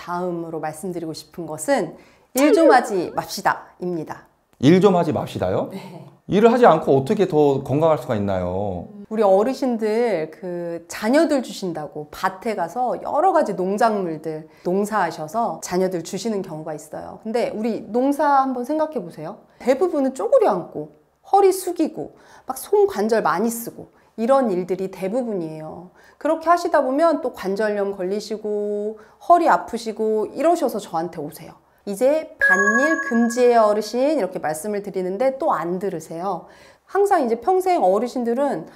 다음으로 말씀드리고 싶은 것은 일 좀 하지 맙시다 입니다. 일 좀 하지 맙시다요? 네. 일을 하지 않고 어떻게 더 건강할 수가 있나요? 우리 어르신들 그 자녀들 주신다고 밭에 가서 여러 가지 농작물들 농사하셔서 자녀들 주시는 경우가 있어요. 근데 우리 농사 한번 생각해 보세요. 대부분은 쪼그려 앉고 허리 숙이고 막 손 관절 많이 쓰고 이런 일들이 대부분이에요. 그렇게 하시다 보면 또 관절염 걸리시고 허리 아프시고 이러셔서 저한테 오세요. 이제 밭일 금지예요 어르신 이렇게 말씀을 드리는데 또 안 들으세요. 항상 이제 평생 어르신들은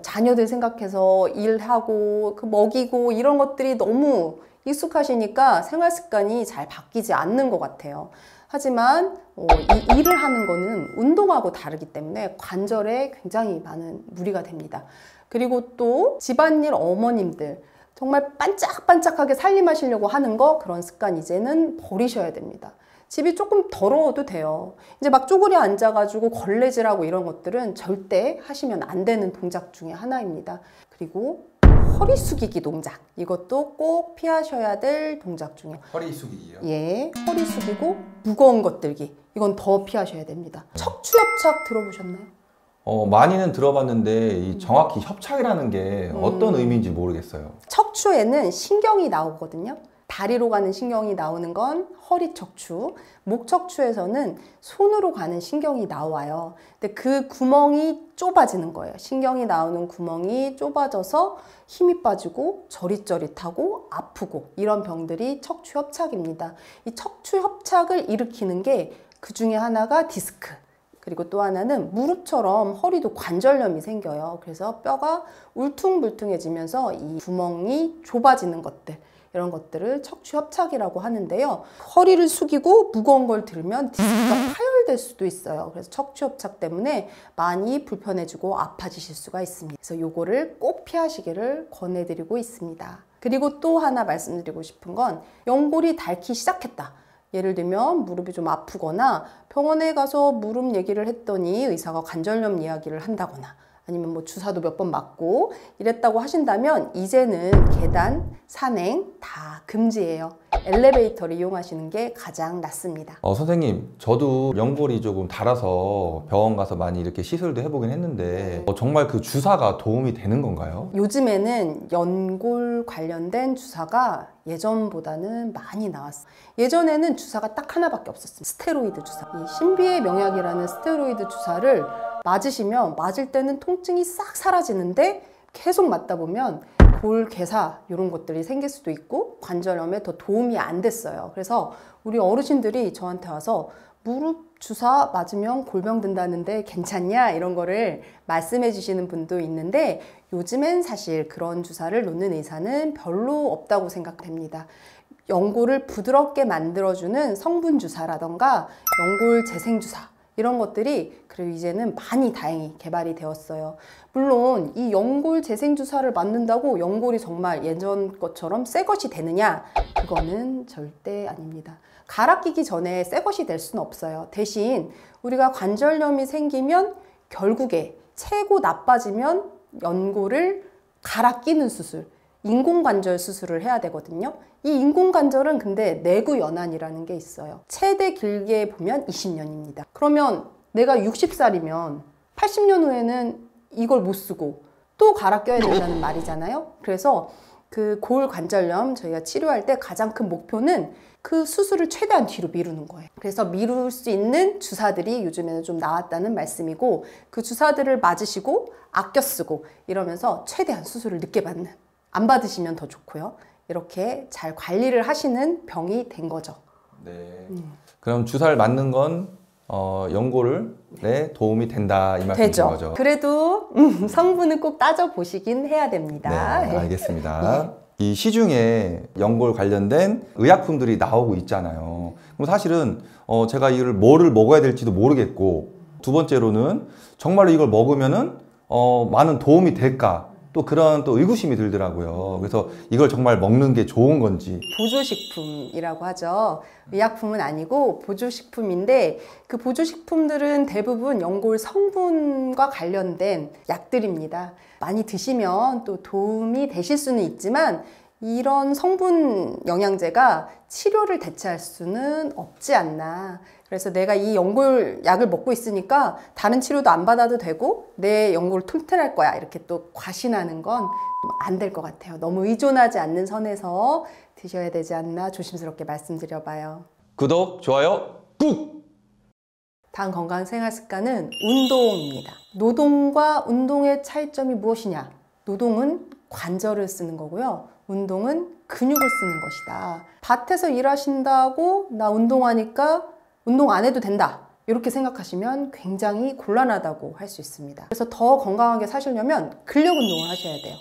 자녀들 생각해서 일하고 그 먹이고 이런 것들이 너무 익숙하시니까 생활 습관이 잘 바뀌지 않는 것 같아요. 하지만 이 일을 하는 거는 운동하고 다르기 때문에 관절에 굉장히 많은 무리가 됩니다. 그리고 또 집안일 어머님들 정말 반짝반짝하게 살림하시려고 하는 거 그런 습관 이제는 버리셔야 됩니다. 집이 조금 더러워도 돼요. 이제 막 쪼그려 앉아가지고 걸레질하고 이런 것들은 절대 하시면 안 되는 동작 중에 하나입니다. 그리고 허리 숙이기 동작 이것도 꼭 피하셔야 될 동작 중에 허리 숙이기요? 예, 허리 숙이고 무거운 것 들기 이건 더 피하셔야 됩니다. 척추협착 들어보셨나요? 많이는 들어봤는데 정확히 협착이라는 게 어떤 의미인지 모르겠어요. 척추에는 신경이 나오거든요. 다리로 가는 신경이 나오는 건 허리 척추, 목 척추에서는 손으로 가는 신경이 나와요. 근데 그 구멍이 좁아지는 거예요. 신경이 나오는 구멍이 좁아져서 힘이 빠지고 저릿저릿하고 아프고 이런 병들이 척추협착입니다. 이 척추협착을 일으키는 게 그 중에 하나가 디스크. 그리고 또 하나는 무릎처럼 허리도 관절염이 생겨요. 그래서 뼈가 울퉁불퉁해지면서 이 구멍이 좁아지는 것들 이런 것들을 척추협착이라고 하는데요. 허리를 숙이고 무거운 걸 들으면 디스크가 파열될 수도 있어요. 그래서 척추협착 때문에 많이 불편해지고 아파지실 수가 있습니다. 그래서 요거를 꼭 피하시기를 권해드리고 있습니다. 그리고 또 하나 말씀드리고 싶은 건 연골이 닳기 시작했다. 예를 들면 무릎이 좀 아프거나 병원에 가서 무릎 얘기를 했더니 의사가 관절염 이야기를 한다거나 아니면 뭐 주사도 몇 번 맞고 이랬다고 하신다면 이제는 계단, 산행 다 금지예요. 엘리베이터를 이용하시는 게 가장 낫습니다. 선생님, 저도 연골이 조금 닳아서 병원 가서 많이 이렇게 시술도 해보긴 했는데 정말 그 주사가 도움이 되는 건가요? 요즘에는 연골 관련된 주사가 예전보다는 많이 나왔어요. 예전에는 주사가 딱 하나밖에 없었어요. 스테로이드 주사. 이 신비의 명약이라는 스테로이드 주사를 맞으시면 맞을 때는 통증이 싹 사라지는데 계속 맞다 보면 골 괴사 이런 것들이 생길 수도 있고 관절염에 더 도움이 안 됐어요. 그래서 우리 어르신들이 저한테 와서 무릎 주사 맞으면 골병 든다는데 괜찮냐 이런 거를 말씀해 주시는 분도 있는데 요즘엔 사실 그런 주사를 놓는 의사는 별로 없다고 생각됩니다. 연골을 부드럽게 만들어주는 성분 주사라던가 연골 재생 주사 이런 것들이 그리고 이제는 많이 다행히 개발이 되었어요. 물론 이 연골 재생 주사를 맞는다고 연골이 정말 예전 것처럼 새 것이 되느냐? 그거는 절대 아닙니다. 갈아 끼기 전에 새 것이 될 수는 없어요. 대신 우리가 관절염이 생기면 결국에 최고 나빠지면 연골을 갈아 끼는 수술, 인공관절 수술을 해야 되거든요. 이 인공관절은 근데 내구연한이라는 게 있어요. 최대 길게 보면 20년입니다. 그러면 내가 60살이면 80년 후에는 이걸 못 쓰고 또 갈아 껴야 된다는 말이잖아요. 그래서 그 골관절염 저희가 치료할 때 가장 큰 목표는 그 수술을 최대한 뒤로 미루는 거예요. 그래서 미룰 수 있는 주사들이 요즘에는 좀 나왔다는 말씀이고 그 주사들을 맞으시고 아껴 쓰고 이러면서 최대한 수술을 늦게 받는, 안 받으시면 더 좋고요. 이렇게 잘 관리를 하시는 병이 된 거죠. 네. 그럼 주사를 맞는 건 연골에 도움이 된다 이 말씀이신 거죠? 그래도 성분은 꼭 따져보시긴 해야 됩니다. 네, 알겠습니다. 이 시중에 연골 관련된 의약품들이 나오고 있잖아요. 그럼 사실은 제가 이걸 뭐를 먹어야 될지도 모르겠고 두 번째로는 정말로 이걸 먹으면은 많은 도움이 될까? 또 그런 또 의구심이 들더라고요. 그래서 이걸 정말 먹는 게 좋은 건지. 보조식품이라고 하죠. 의약품은 아니고 보조식품인데 그 보조식품들은 대부분 연골 성분과 관련된 약들입니다. 많이 드시면 또 도움이 되실 수는 있지만 이런 성분 영양제가 치료를 대체할 수는 없지 않나. 그래서 내가 이 연골 약을 먹고 있으니까 다른 치료도 안 받아도 되고 내 연골을 튼튼할 거야, 이렇게 또 과신하는 건 안 될 것 같아요. 너무 의존하지 않는 선에서 드셔야 되지 않나 조심스럽게 말씀드려봐요. 구독, 좋아요 꾹! 다음 건강 생활 습관은 운동입니다. 노동과 운동의 차이점이 무엇이냐? 노동은 관절을 쓰는 거고요. 운동은 근육을 쓰는 것이다. 밭에서 일하신다고 나 운동하니까 운동 안 해도 된다, 이렇게 생각하시면 굉장히 곤란하다고 할 수 있습니다. 그래서 더 건강하게 사시려면 근력 운동을 하셔야 돼요.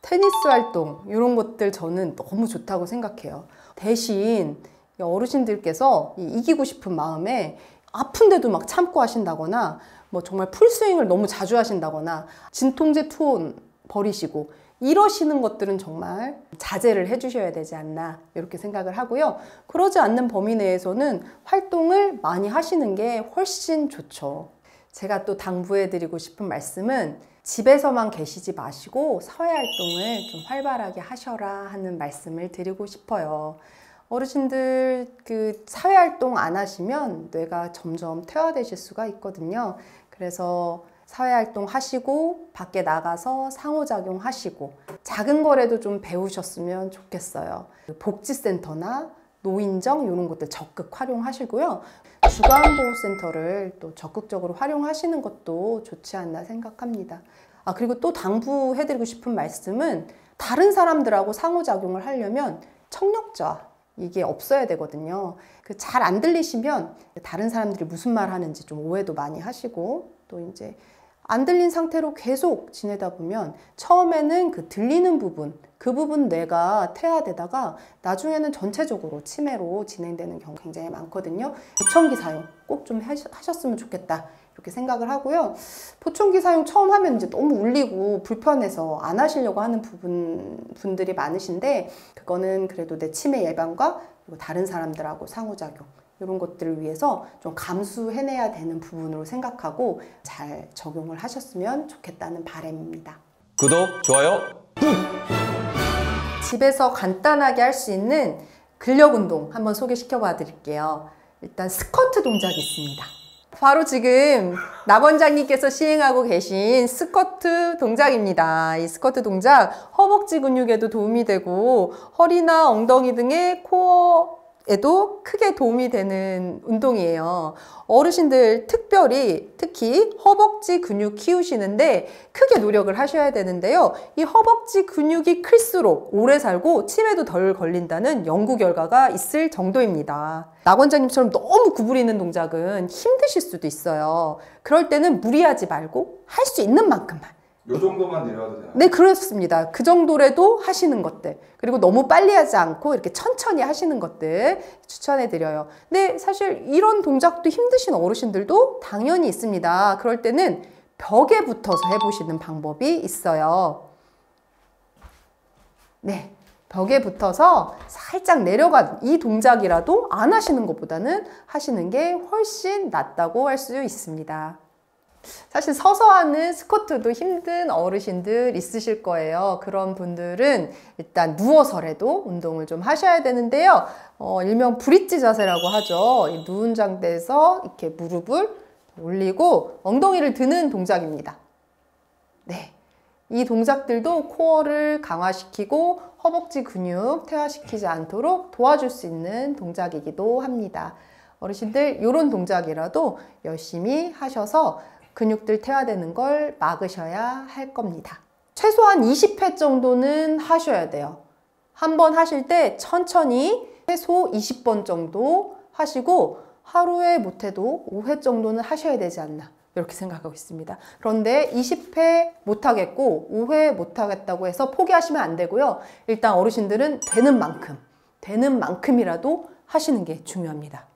테니스 활동, 이런 것들 저는 너무 좋다고 생각해요. 대신 어르신들께서 이기고 싶은 마음에 아픈데도 막 참고 하신다거나 뭐 정말 풀스윙을 너무 자주 하신다거나 진통제 투혼 버리시고 이러시는 것들은 정말 자제를 해주셔야 되지 않나, 이렇게 생각을 하고요. 그러지 않는 범위 내에서는 활동을 많이 하시는 게 훨씬 좋죠. 제가 또 당부해드리고 싶은 말씀은 집에서만 계시지 마시고 사회활동을 좀 활발하게 하셔라 하는 말씀을 드리고 싶어요. 어르신들 사회활동 안 하시면 뇌가 점점 퇴화되실 수가 있거든요. 그래서 사회활동 하시고 밖에 나가서 상호작용 하시고 작은 거라도 좀 배우셨으면 좋겠어요. 복지센터나 노인정 이런 것들 적극 활용하시고요. 주간보호센터를 또 적극적으로 활용하시는 것도 좋지 않나 생각합니다. 그리고 또 당부해드리고 싶은 말씀은 다른 사람들하고 상호작용을 하려면 청력자 이게 없어야 되거든요. 잘 안 들리시면 다른 사람들이 무슨 말 하는지 좀 오해도 많이 하시고, 또 이제 안 들린 상태로 계속 지내다 보면 처음에는 들리는 부분, 그 부분 뇌가 퇴화되다가 나중에는 전체적으로 치매로 진행되는 경우 굉장히 많거든요. 보청기 사용 꼭 좀 하셨으면 좋겠다, 이렇게 생각을 하고요. 보청기 사용 처음 하면 이제 너무 울리고 불편해서 안 하시려고 하는 분들이 많으신데, 그거는 그래도 내 치매 예방과 그리고 다른 사람들하고 상호작용 이런 것들을 위해서 좀 감수해내야 되는 부분으로 생각하고 잘 적용을 하셨으면 좋겠다는 바람입니다. 구독, 좋아요 꾹! 집에서 간단하게 할 수 있는 근력 운동 한번 소개시켜 봐 드릴게요. 일단 스쿼트 동작이 있습니다. 바로 지금 나 원장님께서 시행하고 계신 스쿼트 동작입니다. 이 스쿼트 동작 허벅지 근육에도 도움이 되고 허리나 엉덩이 등의 코어에도 크게 도움이 되는 운동이에요. 어르신들 특히 허벅지 근육 키우시는데 크게 노력을 하셔야 되는데요. 이 허벅지 근육이 클수록 오래 살고 치매도 덜 걸린다는 연구 결과가 있을 정도입니다. 나 원장님처럼 너무 구부리는 동작은 힘드실 수도 있어요. 그럴 때는 무리하지 말고 할 수 있는 만큼만. 요 정도만 내려와도 되나요? 네, 그렇습니다. 그 정도라도 하시는 것들, 그리고 너무 빨리 하지 않고 이렇게 천천히 하시는 것들 추천해 드려요. 근데 사실 이런 동작도 힘드신 어르신들도 당연히 있습니다. 그럴 때는 벽에 붙어서 해보시는 방법이 있어요. 네, 벽에 붙어서 살짝 내려간 이 동작이라도 안 하시는 것보다는 하시는 게 훨씬 낫다고 할 수 있습니다. 사실 서서 하는 스쿼트도 힘든 어르신들 있으실 거예요. 그런 분들은 일단 누워서라도 운동을 좀 하셔야 되는데요. 일명 브릿지 자세라고 하죠. 누운 상태에서 이렇게 무릎을 올리고 엉덩이를 드는 동작입니다. 네, 이 동작들도 코어를 강화시키고 허벅지 근육 퇴화시키지 않도록 도와줄 수 있는 동작이기도 합니다. 어르신들 이런 동작이라도 열심히 하셔서 근육들 퇴화되는 걸 막으셔야 할 겁니다. 최소한 20회 정도는 하셔야 돼요. 한 번 하실 때 천천히 최소 20번 정도 하시고 하루에 못해도 5회 정도는 하셔야 되지 않나, 이렇게 생각하고 있습니다. 그런데 20회 못하겠고 5회 못하겠다고 해서 포기하시면 안 되고요. 일단 어르신들은 되는 만큼이라도 하시는 게 중요합니다.